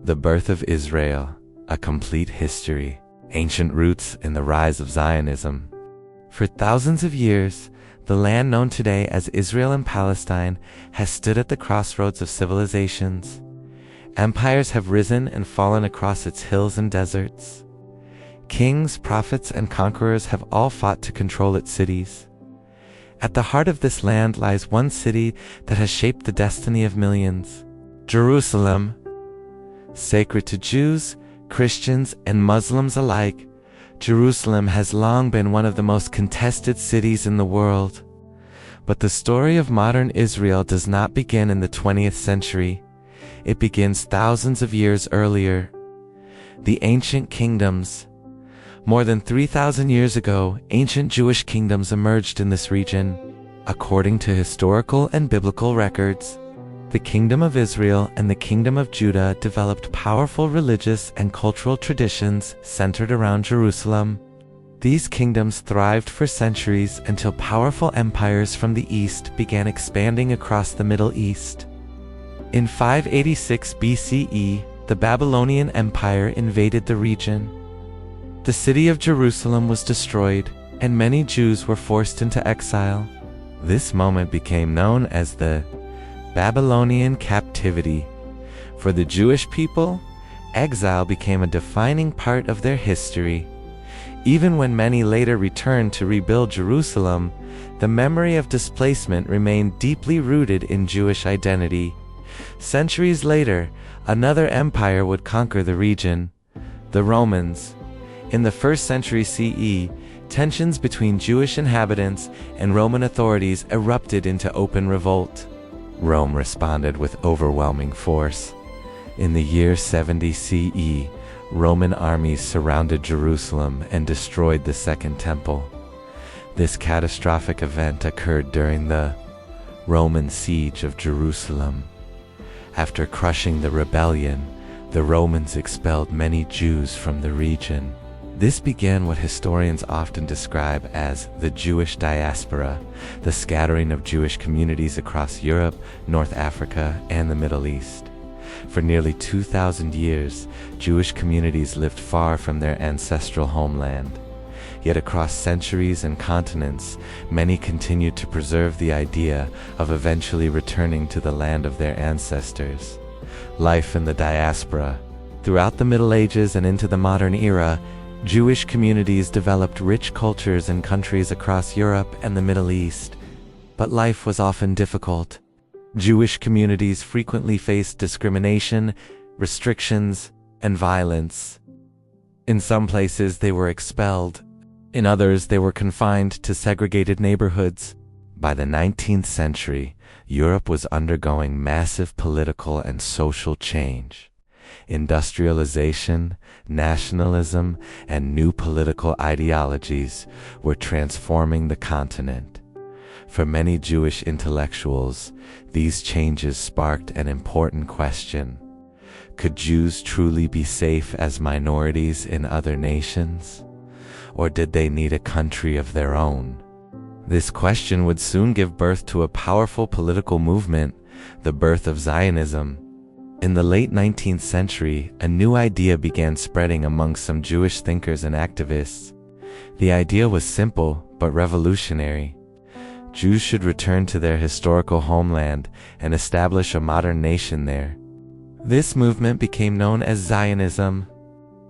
The birth of Israel, a complete history, ancient roots in the rise of Zionism. For thousands of years, the land known today as Israel and Palestine has stood at the crossroads of civilizations. Empires have risen and fallen across its hills and deserts. Kings, prophets, and conquerors have all fought to control its cities. At the heart of this land lies one city that has shaped the destiny of millions: Jerusalem. Sacred to Jews, Christians, and Muslims alike, Jerusalem has long been one of the most contested cities in the world. But the story of modern Israel does not begin in the 20th century. It begins thousands of years earlier. The ancient kingdoms. More than 3,000 years ago, ancient Jewish kingdoms emerged in this region. According to historical and biblical records, the Kingdom of Israel and the Kingdom of Judah developed powerful religious and cultural traditions centered around Jerusalem. These kingdoms thrived for centuries until powerful empires from the east began expanding across the Middle East. In 586 BCE, the Babylonian Empire invaded the region. The city of Jerusalem was destroyed, and many Jews were forced into exile. This moment became known as the Babylonian captivity. For the Jewish people, exile became a defining part of their history. Even when many later returned to rebuild Jerusalem, the memory of displacement remained deeply rooted in Jewish identity. Centuries later, another empire would conquer the region: the Romans. In the 1st century CE, tensions between Jewish inhabitants and Roman authorities erupted into open revolt. Rome responded with overwhelming force. In the year 70 CE, Roman armies surrounded Jerusalem and destroyed the Second Temple. This catastrophic event occurred during the Roman siege of Jerusalem. After crushing the rebellion, the Romans expelled many Jews from the region. This began what historians often describe as the Jewish diaspora, the scattering of Jewish communities across Europe, North Africa, and the Middle East. For nearly 2,000 years, Jewish communities lived far from their ancestral homeland. Yet across centuries and continents, many continued to preserve the idea of eventually returning to the land of their ancestors. Life in the diaspora. Throughout the Middle Ages and into the modern era, Jewish communities developed rich cultures in countries across Europe and the Middle East. But life was often difficult. Jewish communities frequently faced discrimination, restrictions, and violence. In some places they were expelled. In others they were confined to segregated neighborhoods. By the 19th century, Europe was undergoing massive political and social change. Industrialization, nationalism, and new political ideologies were transforming the continent. For many Jewish intellectuals, these changes sparked an important question: could Jews truly be safe as minorities in other nations? Or did they need a country of their own? This question would soon give birth to a powerful political movement, the birth of Zionism. In the late 19th century, a new idea began spreading among some Jewish thinkers and activists. The idea was simple but revolutionary. Jews should return to their historical homeland and establish a modern nation there. This movement became known as Zionism.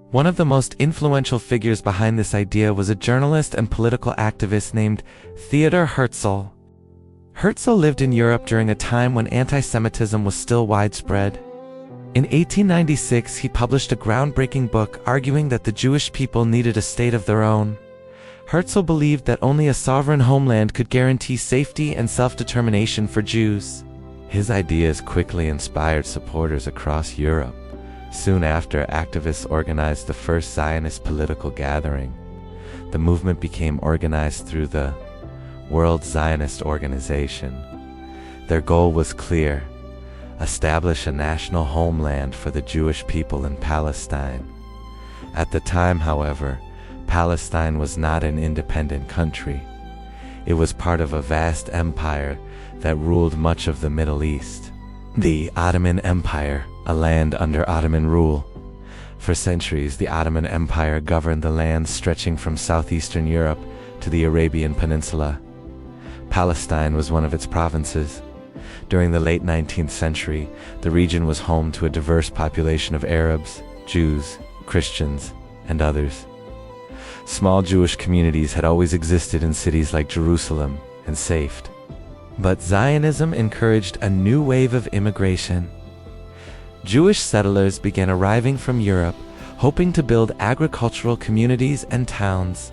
One of the most influential figures behind this idea was a journalist and political activist named Theodor Herzl. Herzl lived in Europe during a time when anti-Semitism was still widespread. In 1896, he published a groundbreaking book arguing that the Jewish people needed a state of their own. Herzl believed that only a sovereign homeland could guarantee safety and self-determination for Jews. His ideas quickly inspired supporters across Europe. Soon after, activists organized the first Zionist political gathering. The movement became organized through the World Zionist Organization. Their goal was clear: establish a national homeland for the Jewish people in Palestine. At the time, however, Palestine was not an independent country. It was part of a vast empire that ruled much of the Middle East. The Ottoman Empire, a land under Ottoman rule. For centuries, the Ottoman Empire governed the land stretching from southeastern Europe to the Arabian Peninsula. Palestine was one of its provinces. During the late 19th century, the region was home to a diverse population of Arabs, Jews, Christians, and others. Small Jewish communities had always existed in cities like Jerusalem and Safed. But Zionism encouraged a new wave of immigration. Jewish settlers began arriving from Europe, hoping to build agricultural communities and towns.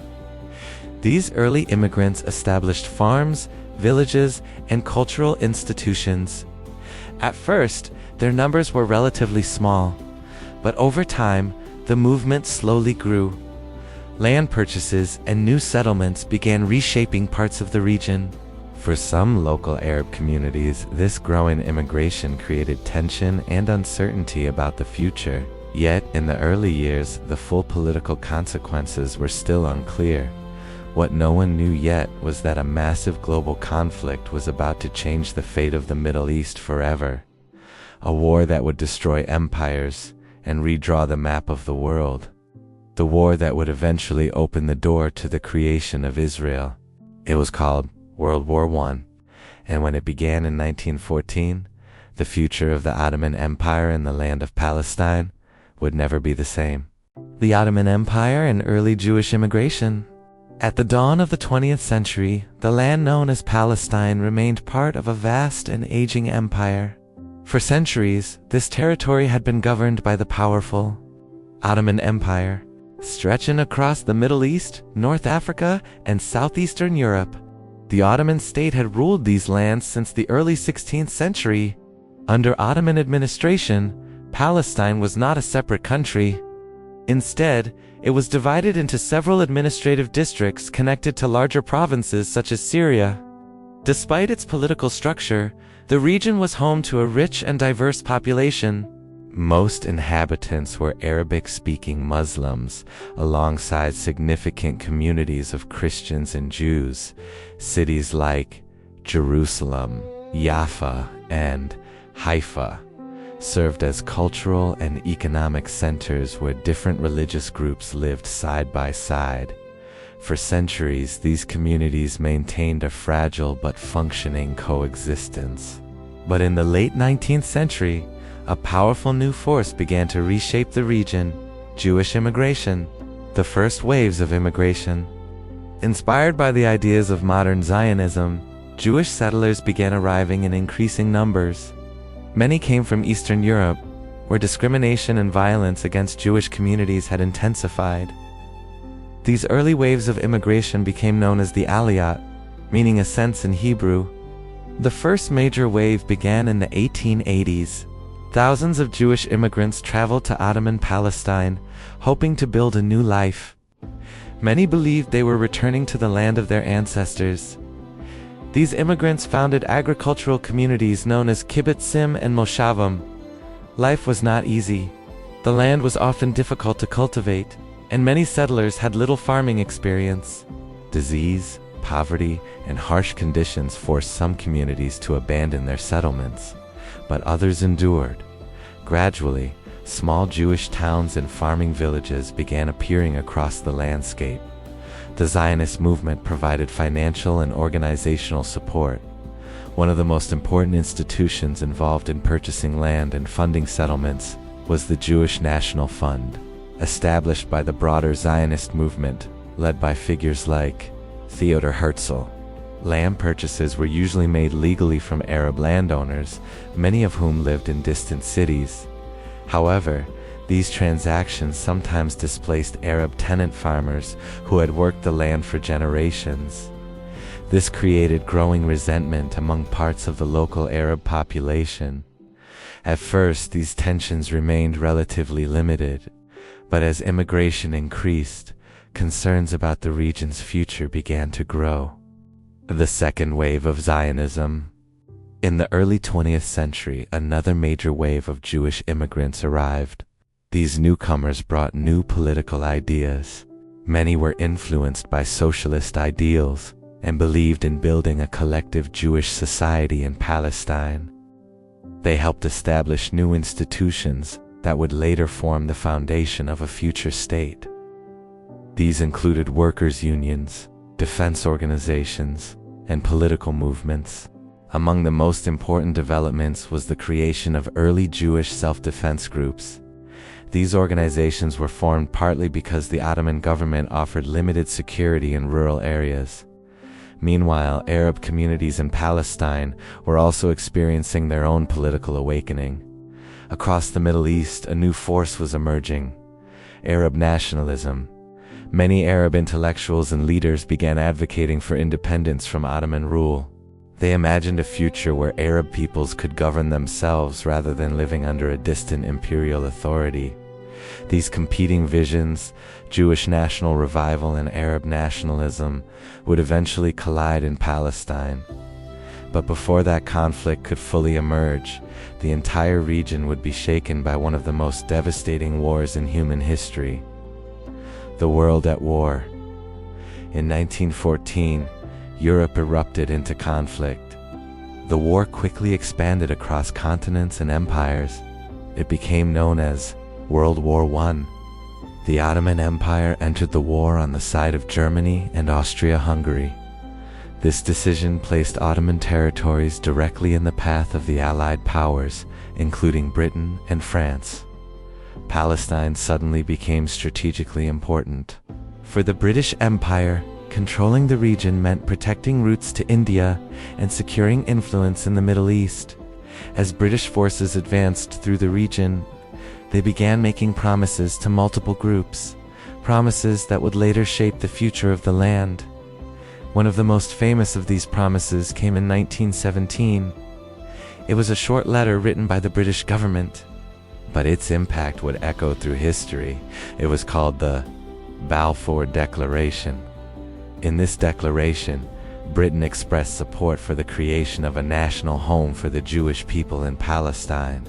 These early immigrants established farms, villages, and cultural institutions. At first, their numbers were relatively small, but over time, the movement slowly grew. Land purchases and new settlements began reshaping parts of the region. For some local Arab communities, this growing immigration created tension and uncertainty about the future. Yet, in the early years, the full political consequences were still unclear. What no one knew yet was that a massive global conflict was about to change the fate of the Middle East forever. A war that would destroy empires and redraw the map of the world. The war that would eventually open the door to the creation of Israel. It was called World War I, and when it began in 1914, the future of the Ottoman Empire in the land of Palestine would never be the same. The Ottoman Empire and early Jewish immigration. At the dawn of the 20th century, the land known as Palestine remained part of a vast and aging empire. For centuries, this territory had been governed by the powerful Ottoman Empire, stretching across the Middle East, North Africa, and southeastern Europe. The Ottoman state had ruled these lands since the early 16th century. Under Ottoman administration, Palestine was not a separate country. Instead, it was divided into several administrative districts connected to larger provinces such as Syria. Despite its political structure, the region was home to a rich and diverse population. Most inhabitants were Arabic-speaking Muslims, alongside significant communities of Christians and Jews. Cities like Jerusalem, Jaffa, and Haifa served as cultural and economic centers where different religious groups lived side by side. For centuries, these communities maintained a fragile but functioning coexistence. But in the late 19th century, a powerful new force began to reshape the region: Jewish immigration. The first waves of immigration. Inspired by the ideas of modern Zionism, Jewish settlers began arriving in increasing numbers. Many came from Eastern Europe, where discrimination and violence against Jewish communities had intensified. These early waves of immigration became known as the Aliyat, meaning ascents in Hebrew. The first major wave began in the 1880s. Thousands of Jewish immigrants traveled to Ottoman Palestine, hoping to build a new life. Many believed they were returning to the land of their ancestors. These immigrants founded agricultural communities known as kibbutzim and moshavim. Life was not easy. The land was often difficult to cultivate, and many settlers had little farming experience. Disease, poverty, and harsh conditions forced some communities to abandon their settlements, but others endured. Gradually, small Jewish towns and farming villages began appearing across the landscape. The Zionist movement provided financial and organizational support. One of the most important institutions involved in purchasing land and funding settlements was the Jewish National Fund, established by the broader Zionist movement, led by figures like Theodor Herzl. Land purchases were usually made legally from Arab landowners, many of whom lived in distant cities. However, these transactions sometimes displaced Arab tenant farmers who had worked the land for generations. This created growing resentment among parts of the local Arab population. At first, these tensions remained relatively limited, but as immigration increased, concerns about the region's future began to grow. The second wave of Zionism. In the early 20th century, another major wave of Jewish immigrants arrived. These newcomers brought new political ideas. Many were influenced by socialist ideals and believed in building a collective Jewish society in Palestine. They helped establish new institutions that would later form the foundation of a future state. These included workers' unions, defense organizations, and political movements. Among the most important developments was the creation of early Jewish self-defense groups. These organizations were formed partly because the Ottoman government offered limited security in rural areas. Meanwhile, Arab communities in Palestine were also experiencing their own political awakening. Across the Middle East, a new force was emerging: Arab nationalism. Many Arab intellectuals and leaders began advocating for independence from Ottoman rule. They imagined a future where Arab peoples could govern themselves rather than living under a distant imperial authority. These competing visions, Jewish national revival and Arab nationalism, would eventually collide in Palestine. But before that conflict could fully emerge, the entire region would be shaken by one of the most devastating wars in human history: the World at War. In 1914, Europe erupted into conflict. The war quickly expanded across continents and empires. It became known as World War I. The Ottoman Empire entered the war on the side of Germany and Austria-Hungary. This decision placed Ottoman territories directly in the path of the Allied powers, including Britain and France. Palestine suddenly became strategically important. For the British Empire, controlling the region meant protecting routes to India and securing influence in the Middle East. As British forces advanced through the region, they began making promises to multiple groups, promises that would later shape the future of the land. One of the most famous of these promises came in 1917. It was a short letter written by the British government, but its impact would echo through history. It was called the Balfour Declaration. In this declaration, Britain expressed support for the creation of a national home for the Jewish people in Palestine.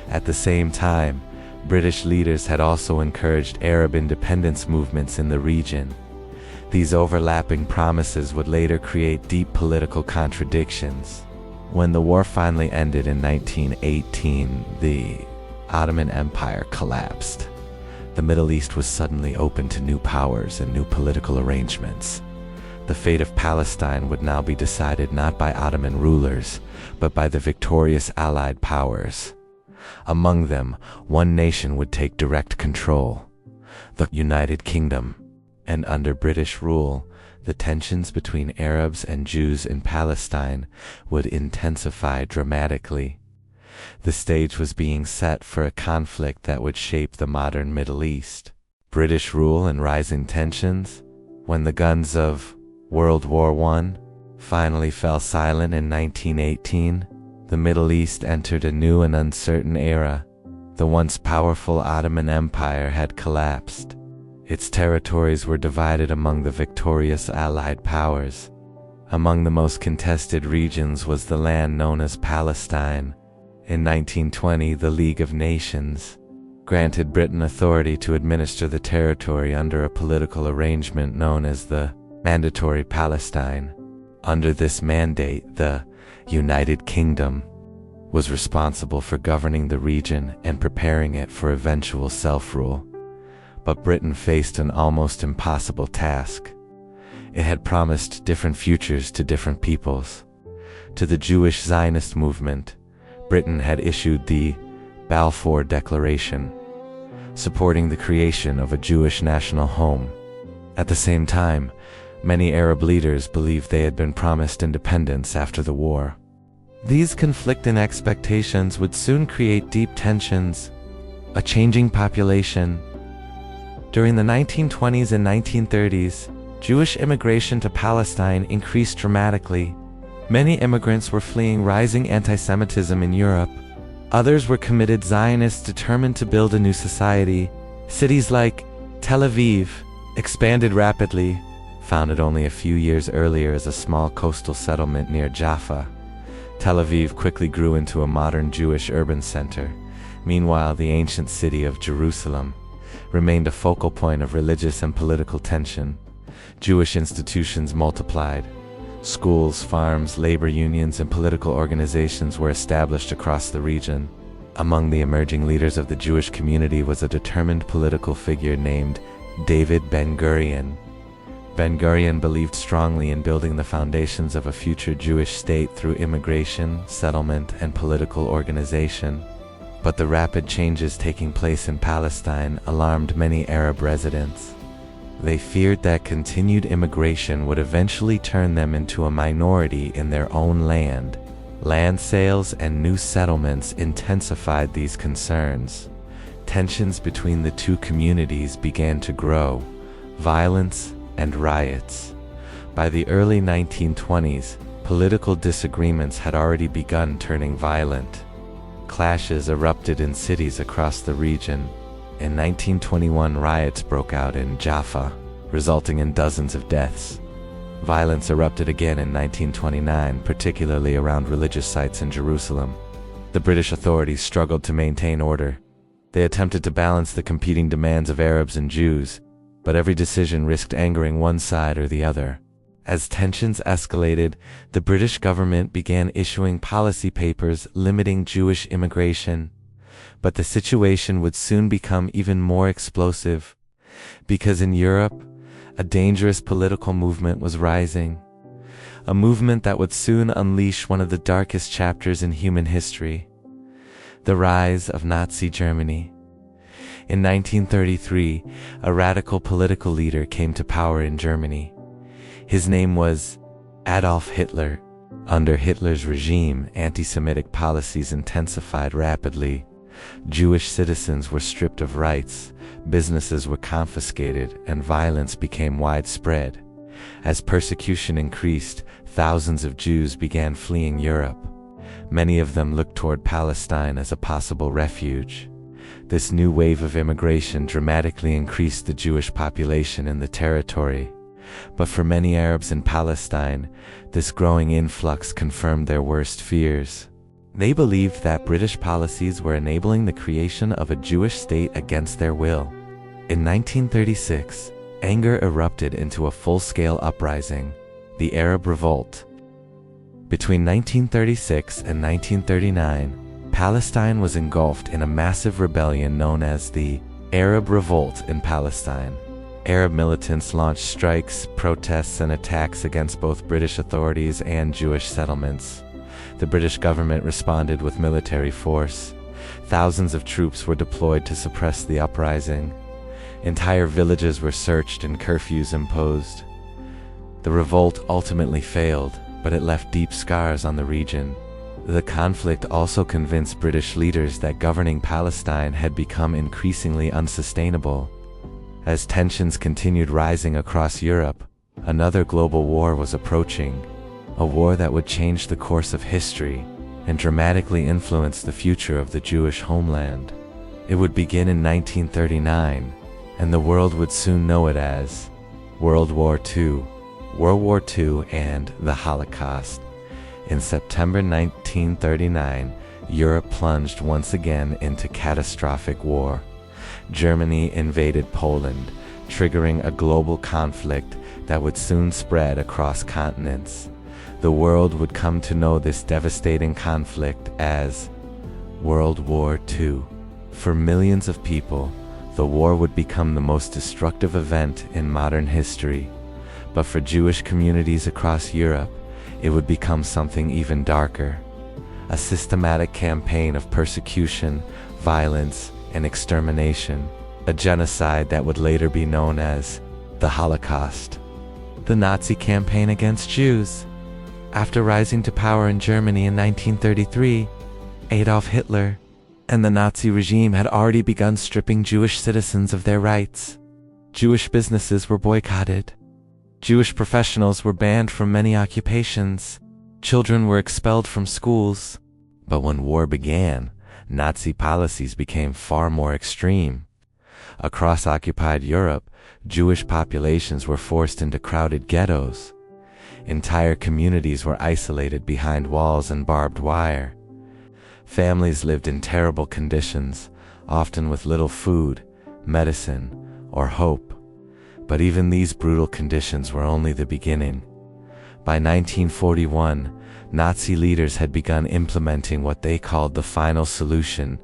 At the same time, British leaders had also encouraged Arab independence movements in the region. These overlapping promises would later create deep political contradictions. When the war finally ended in 1918, the Ottoman Empire collapsed. The Middle East was suddenly open to new powers and new political arrangements. The fate of Palestine would now be decided not by Ottoman rulers, but by the victorious Allied powers. Among them, one nation would take direct control: the United Kingdom. And under British rule, the tensions between Arabs and Jews in Palestine would intensify dramatically. The stage was being set for a conflict that would shape the modern Middle East. British rule and rising tensions. When the guns of World War I finally fell silent in 1918, the Middle East entered a new and uncertain era. The once powerful Ottoman Empire had collapsed. Its territories were divided among the victorious Allied powers. Among the most contested regions was the land known as Palestine. In 1920, the League of Nations granted Britain authority to administer the territory under a political arrangement known as the Mandatory Palestine. Under this mandate, the United Kingdom was responsible for governing the region and preparing it for eventual self-rule. But Britain faced an almost impossible task. It had promised different futures to different peoples. To the Jewish Zionist movement, Britain had issued the Balfour Declaration, supporting the creation of a Jewish national home. At the same time, many Arab leaders believed they had been promised independence after the war. These conflicting expectations would soon create deep tensions, a changing population. During the 1920s and 1930s, Jewish immigration to Palestine increased dramatically. Many immigrants were fleeing rising anti-Semitism in Europe. Others were committed Zionists determined to build a new society. Cities like Tel Aviv expanded rapidly. Founded only a few years earlier as a small coastal settlement near Jaffa, Tel Aviv quickly grew into a modern Jewish urban center. Meanwhile, the ancient city of Jerusalem remained a focal point of religious and political tension. Jewish institutions multiplied. Schools, farms, labor unions, and political organizations were established across the region. Among the emerging leaders of the Jewish community was a determined political figure named David Ben-Gurion. Ben-Gurion believed strongly in building the foundations of a future Jewish state through immigration, settlement, and political organization. But the rapid changes taking place in Palestine alarmed many Arab residents. They feared that continued immigration would eventually turn them into a minority in their own land. Land sales and new settlements intensified these concerns. Tensions between the two communities began to grow, violence and riots. By the early 1920s, political disagreements had already begun turning violent. Clashes erupted in cities across the region. In 1921, riots broke out in Jaffa, resulting in dozens of deaths. Violence erupted again in 1929, particularly around religious sites in Jerusalem. The British authorities struggled to maintain order. They attempted to balance the competing demands of Arabs and Jews, but every decision risked angering one side or the other. As tensions escalated, the British government began issuing policy papers limiting Jewish immigration. But the situation would soon become even more explosive, because in Europe, a dangerous political movement was rising, a movement that would soon unleash one of the darkest chapters in human history: the rise of Nazi Germany. In 1933, a radical political leader came to power in Germany. His name was Adolf Hitler. Under Hitler's regime, anti-Semitic policies intensified rapidly. Jewish citizens were stripped of rights, businesses were confiscated, and violence became widespread. As persecution increased, thousands of Jews began fleeing Europe. Many of them looked toward Palestine as a possible refuge. This new wave of immigration dramatically increased the Jewish population in the territory. But for many Arabs in Palestine, this growing influx confirmed their worst fears. They believed that British policies were enabling the creation of a Jewish state against their will. In 1936, anger erupted into a full-scale uprising, the Arab Revolt. Between 1936 and 1939, Palestine was engulfed in a massive rebellion known as the Arab Revolt in Palestine. Arab militants launched strikes, protests, and attacks against both British authorities and Jewish settlements. The British government responded with military force. Thousands of troops were deployed to suppress the uprising. Entire villages were searched and curfews imposed. The revolt ultimately failed, but it left deep scars on the region. The conflict also convinced British leaders that governing Palestine had become increasingly unsustainable. As tensions continued rising across Europe, another global war was approaching, a war that would change the course of history and dramatically influence the future of the Jewish homeland. It would begin in 1939, and the world would soon know it as World War II. World War II and the Holocaust. In September 1939, Europe plunged once again into catastrophic war. Germany invaded Poland, triggering a global conflict that would soon spread across continents. The world would come to know this devastating conflict as World War II. For millions of people, the war would become the most destructive event in modern history. But for Jewish communities across Europe, it would become something even darker. A systematic campaign of persecution, violence, and extermination. A genocide that would later be known as the Holocaust. The Nazi campaign against Jews. After rising to power in Germany in 1933, Adolf Hitler and the Nazi regime had already begun stripping Jewish citizens of their rights. Jewish businesses were boycotted. Jewish professionals were banned from many occupations. Children were expelled from schools. But when war began, Nazi policies became far more extreme. Across occupied Europe, Jewish populations were forced into crowded ghettos. Entire communities were isolated behind walls and barbed wire. Families lived in terrible conditions, often with little food, medicine, or hope. But even these brutal conditions were only the beginning. By 1941, Nazi leaders had begun implementing what they called the final solution.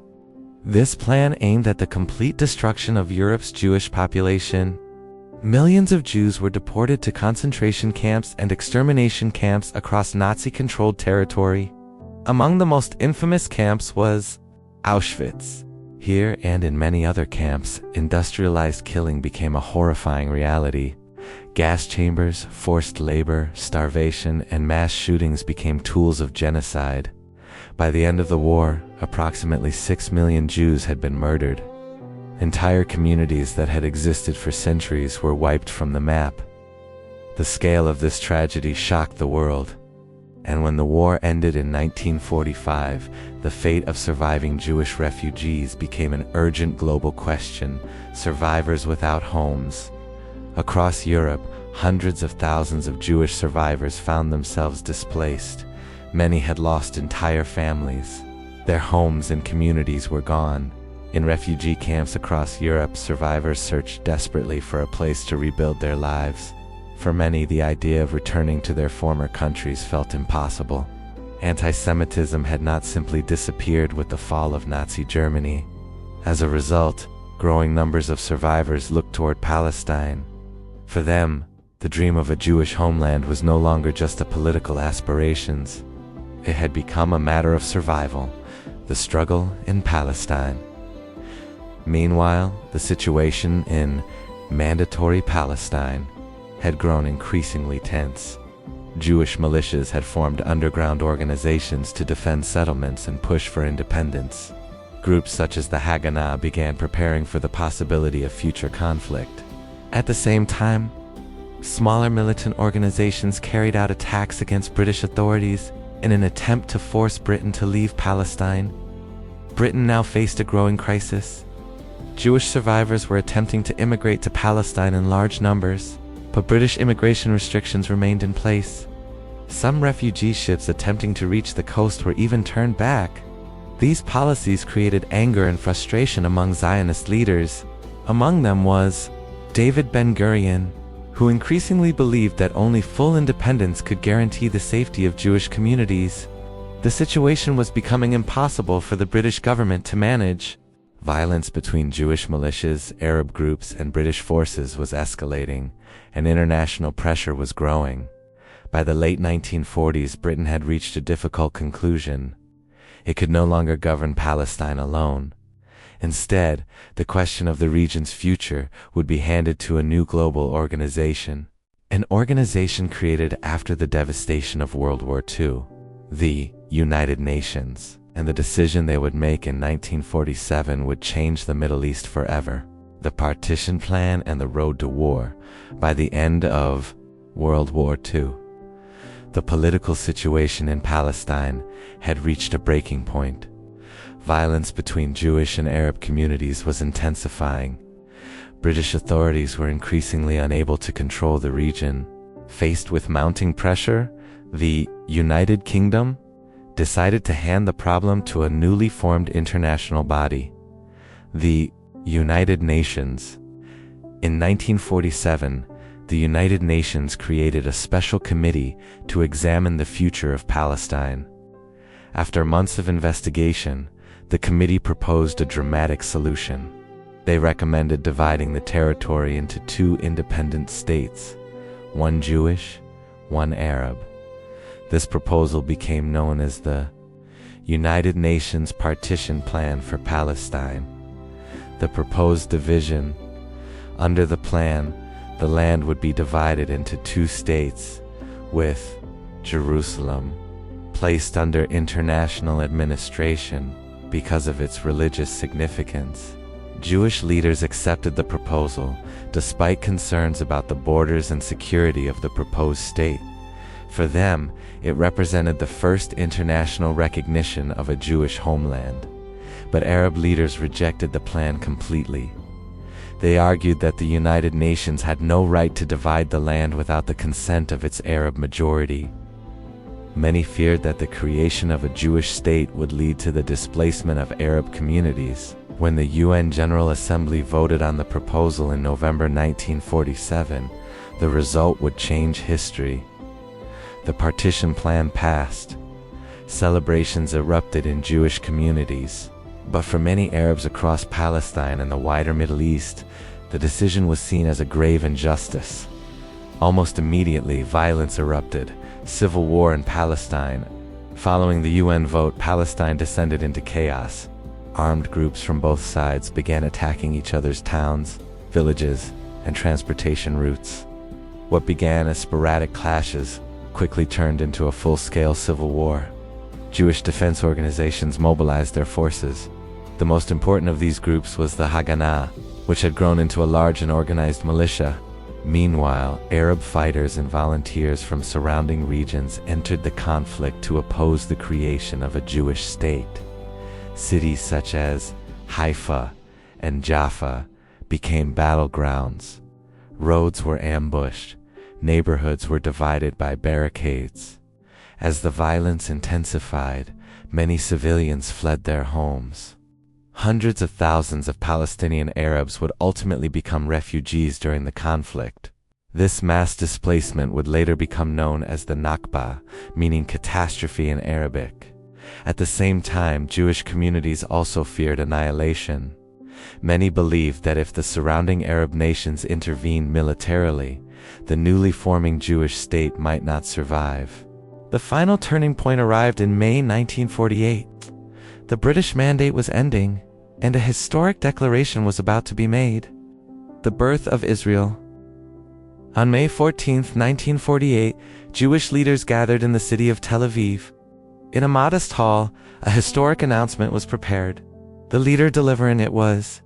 This plan aimed at the complete destruction of Europe's Jewish population. Millions of Jews were deported to concentration camps and extermination camps across Nazi-controlled territory. Among the most infamous camps was Auschwitz. Here and in many other camps, industrialized killing became a horrifying reality. Gas chambers, forced labor, starvation, and mass shootings became tools of genocide. By the end of the war, approximately 6 million Jews had been murdered. Entire communities that had existed for centuries were wiped from the map. The scale of this tragedy shocked the world. And when the war ended in 1945, the fate of surviving Jewish refugees became an urgent global question. Survivors without homes. Across Europe, hundreds of thousands of Jewish survivors found themselves displaced. Many had lost entire families. Their homes and communities were gone. In refugee camps across Europe, survivors searched desperately for a place to rebuild their lives. For many, the idea of returning to their former countries felt impossible. Anti-Semitism had not simply disappeared with the fall of Nazi Germany. As a result, growing numbers of survivors looked toward Palestine. For them, the dream of a Jewish homeland was no longer just a political aspiration. It had become a matter of survival, the struggle in Palestine. Meanwhile, the situation in Mandatory Palestine had grown increasingly tense. Jewish militias had formed underground organizations to defend settlements and push for independence. Groups such as the Haganah began preparing for the possibility of future conflict. At the same time, smaller militant organizations carried out attacks against British authorities in an attempt to force Britain to leave Palestine. Britain now faced a growing crisis. Jewish survivors were attempting to immigrate to Palestine in large numbers, but British immigration restrictions remained in place. Some refugee ships attempting to reach the coast were even turned back. These policies created anger and frustration among Zionist leaders. Among them was David Ben-Gurion, who increasingly believed that only full independence could guarantee the safety of Jewish communities. The situation was becoming impossible for the British government to manage. Violence between Jewish militias, Arab groups, and British forces was escalating, and international pressure was growing. By the late 1940s, Britain had reached a difficult conclusion. It could no longer govern Palestine alone. Instead, the question of the region's future would be handed to a new global organization. An organization created after the devastation of World War II, the United Nations. And the decision they would make in 1947 would change the Middle East forever. The partition plan and the road to war. By the end of World War II, the political situation in Palestine had reached a breaking point. Violence between Jewish and Arab communities was intensifying. British authorities were increasingly unable to control the region. Faced with mounting pressure, the United Kingdom decided to hand the problem to a newly formed international body, the United Nations. In 1947, the United Nations created a special committee to examine the future of Palestine. After months of investigation, the committee proposed a dramatic solution. They recommended dividing the territory into two independent states, one Jewish, one Arab. This proposal became known as the United Nations Partition Plan for Palestine. The proposed division. Under the plan, the land would be divided into two states, with Jerusalem placed under international administration because of its religious significance. Jewish leaders accepted the proposal, despite concerns about the borders and security of the proposed state. For them, it represented the first international recognition of a Jewish homeland. But Arab leaders rejected the plan completely. They argued that the United Nations had no right to divide the land without the consent of its Arab majority. Many feared that the creation of a Jewish state would lead to the displacement of Arab communities. When the UN General Assembly voted on the proposal in November 1947, the result would change history. the partition plan passed. Celebrations erupted in Jewish communities, but for many Arabs across Palestine and the wider Middle East, the decision was seen as a grave injustice. Almost immediately, violence erupted, civil war in Palestine. Following the UN vote, Palestine descended into chaos. Armed groups from both sides began attacking each other's towns, villages, and transportation routes. What began as sporadic clashes quickly turned into a full-scale civil war. Jewish defense organizations mobilized their forces. The most important of these groups was the Haganah, which had grown into a large and organized militia. Meanwhile, Arab fighters and volunteers from surrounding regions entered the conflict to oppose the creation of a Jewish state. Cities such as Haifa and Jaffa became battlegrounds. Roads were ambushed. Neighborhoods were divided by barricades. As the violence intensified, many civilians fled their homes. Hundreds of thousands of Palestinian Arabs would ultimately become refugees during the conflict. This mass displacement would later become known as the Nakba, meaning catastrophe in Arabic. At the same time, Jewish communities also feared annihilation. Many believed that if the surrounding Arab nations intervened militarily, the newly forming Jewish state might not survive. The final turning point arrived in May 1948. The British Mandate was ending, and a historic declaration was about to be made: the birth of Israel. On May 14, 1948, Jewish leaders gathered in the city of Tel Aviv. In a modest hall, a historic announcement was prepared. The leader delivering it was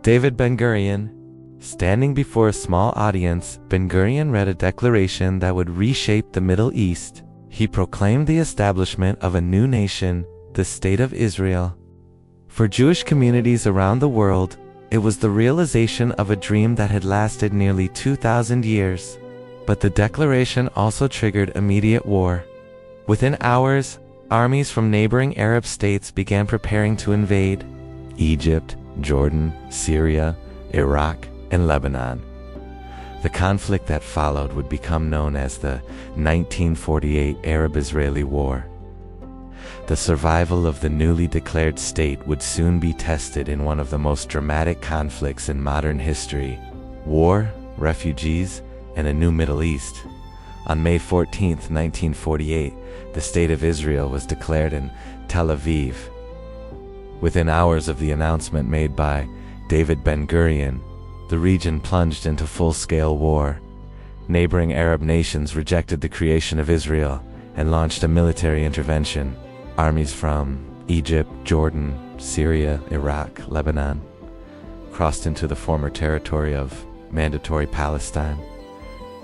David Ben-Gurion. Standing before a small audience, Ben-Gurion read a declaration that would reshape the Middle East. He proclaimed the establishment of a new nation, the State of Israel. For Jewish communities around the world, it was the realization of a dream that had lasted nearly 2,000 years. But the declaration also triggered immediate war. Within hours, armies from neighboring Arab states began preparing to invade Egypt, Jordan, Syria, Iraq, and Lebanon. The conflict that followed would become known as the 1948 Arab-Israeli War. The survival of the newly declared state would soon be tested in one of the most dramatic conflicts in modern history: war, refugees, and a new Middle East. On May 14, 1948, the State of Israel was declared in Tel Aviv. Within hours of the announcement made by David Ben-Gurion, the region plunged into full-scale war. Neighboring Arab nations rejected the creation of Israel and launched a military intervention. Armies from Egypt, Jordan, Syria, Iraq, Lebanon crossed into the former territory of Mandatory Palestine.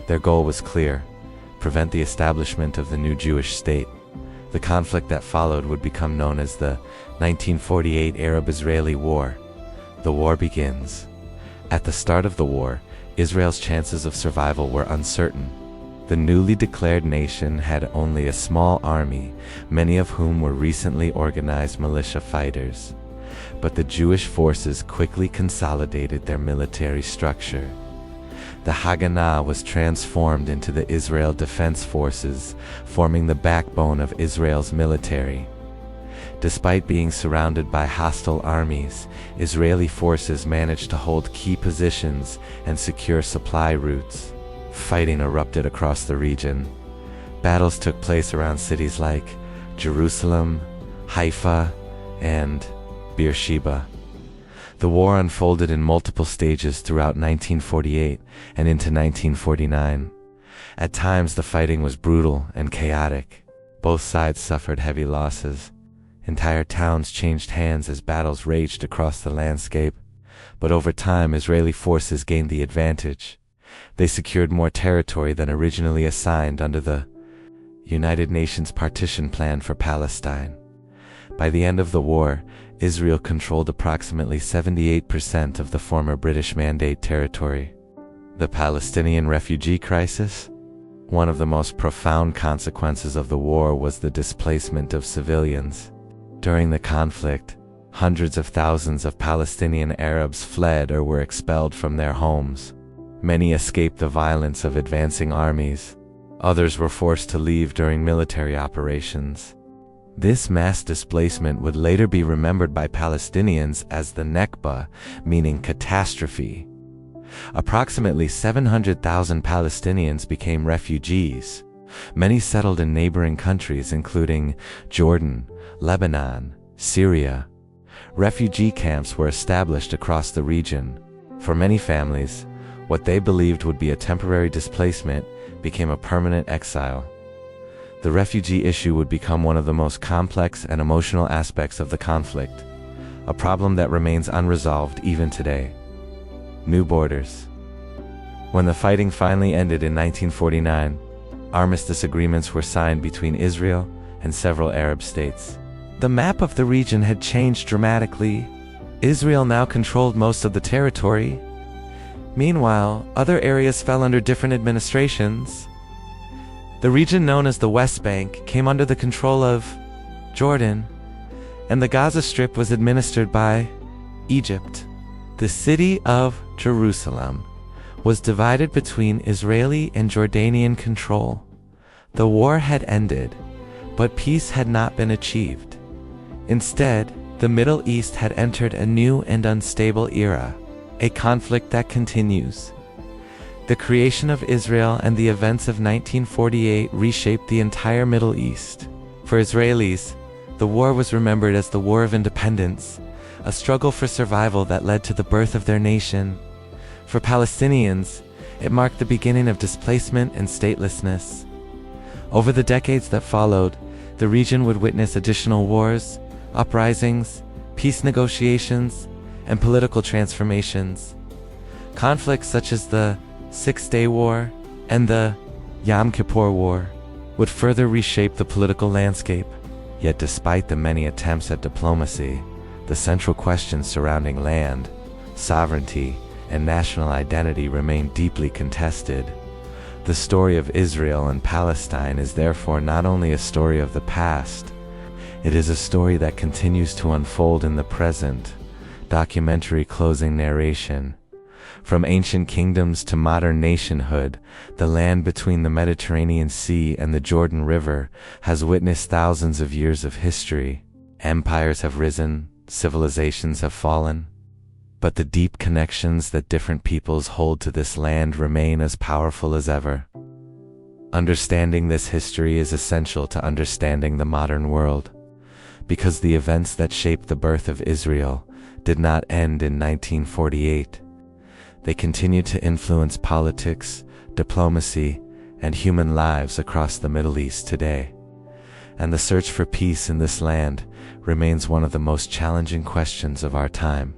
Their goal was clear: prevent the establishment of the new Jewish state. The conflict that followed would become known as the 1948 Arab-Israeli War. The war begins. At the start of the war, Israel's chances of survival were uncertain. The newly declared nation had only a small army, many of whom were recently organized militia fighters. But the Jewish forces quickly consolidated their military structure. The Haganah was transformed into the Israel Defense Forces, forming the backbone of Israel's military. Despite being surrounded by hostile armies, Israeli forces managed to hold key positions and secure supply routes. Fighting erupted across the region. Battles took place around cities like Jerusalem, Haifa, and Beersheba. The war unfolded in multiple stages throughout 1948 and into 1949. At times, the fighting was brutal and chaotic. Both sides suffered heavy losses. Entire towns changed hands as battles raged across the landscape. But over time, Israeli forces gained the advantage. They secured more territory than originally assigned under the United Nations Partition Plan for Palestine. By the end of the war, Israel controlled approximately 78% of the former British Mandate territory. The Palestinian refugee crisis? One of the most profound consequences of the war was the displacement of civilians. During the conflict, hundreds of thousands of Palestinian Arabs fled or were expelled from their homes. Many escaped the violence of advancing armies. Others were forced to leave during military operations. This mass displacement would later be remembered by Palestinians as the Nakba, meaning catastrophe. Approximately 700,000 Palestinians became refugees. Many settled in neighboring countries including Jordan, Lebanon, Syria. Refugee camps were established across the region. For many families, what they believed would be a temporary displacement became a permanent exile. The refugee issue would become one of the most complex and emotional aspects of the conflict, a problem that remains unresolved even today. New borders. When the fighting finally ended in 1949, armistice agreements were signed between Israel and several Arab states. The map of the region had changed dramatically. Israel now controlled most of the territory. Meanwhile, other areas fell under different administrations. The region known as the West Bank came under the control of Jordan, and the Gaza Strip was administered by Egypt. The city of Jerusalem was divided between Israeli and Jordanian control. The war had ended, but peace had not been achieved. Instead, the Middle East had entered a new and unstable era, a conflict that continues. The creation of Israel and the events of 1948 reshaped the entire Middle East. For Israelis, the war was remembered as the War of Independence, a struggle for survival that led to the birth of their nation. For Palestinians, it marked the beginning of displacement and statelessness. Over the decades that followed, the region would witness additional wars, uprisings, peace negotiations, and political transformations. Conflicts such as the Six-Day War and the Yom Kippur War would further reshape the political landscape. Yet despite the many attempts at diplomacy, the central questions surrounding land, sovereignty, and national identity remain deeply contested. The story of Israel and Palestine is therefore not only a story of the past, it is a story that continues to unfold in the present. Documentary closing narration. From ancient kingdoms to modern nationhood, the land between the Mediterranean Sea and the Jordan River has witnessed thousands of years of history. Empires have risen, civilizations have fallen, but the deep connections that different peoples hold to this land remain as powerful as ever. Understanding this history is essential to understanding the modern world, because the events that shaped the birth of Israel did not end in 1948. They continue to influence politics, diplomacy, and human lives across the Middle East today. And the search for peace in this land remains one of the most challenging questions of our time.